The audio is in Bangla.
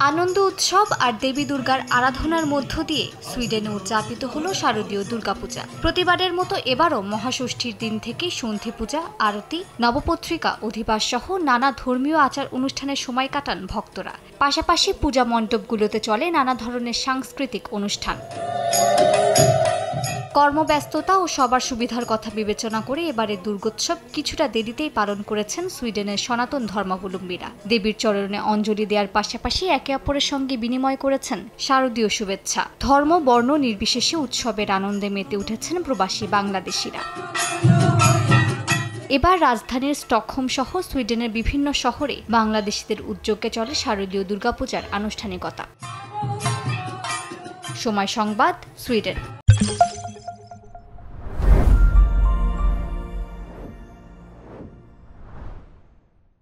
আনন্দ উৎসব আর দেবী দুর্গার আরাধনার মধ্য দিয়ে সুইডেনে উদযাপিত হলো শারদীয় দুর্গাপূজা। প্রতিবারের মতো এবারও মহাষষ্ঠীর দিন থেকে সন্ধি পূজা, আরতি, নবপত্রিকা, অধিবাস সহ নানা ধর্মীয় আচার অনুষ্ঠানের সময় কাটান ভক্তরা। পাশাপাশি পূজা মণ্ডপগুলোতে চলে নানা ধরনের সাংস্কৃতিক অনুষ্ঠান। কর্মব্যস্ততা ও সবার সুবিধার কথা বিবেচনা করে এবারের দুর্গোৎসব কিছুটা দেরিতেই পালন করেছেন সুইডেনের সনাতন ধর্মাবলম্বীরা। দেবীর চরণে অঞ্জলি দেওয়ার পাশাপাশি একে অপরের সঙ্গে বিনিময় করেছেন শারদীয় শুভেচ্ছা। ধর্ম বর্ণ নির্বিশেষে উৎসবের আনন্দে মেতে উঠেছেন প্রবাসী বাংলাদেশিরা। এবার রাজধানীর স্টকহোম সহ সুইডেনের বিভিন্ন শহরে বাংলাদেশিদের উদ্যোগে চলে শারদীয় দুর্গাপূজার আনুষ্ঠানিকতা। সময় সংবাদ, সুইডেন।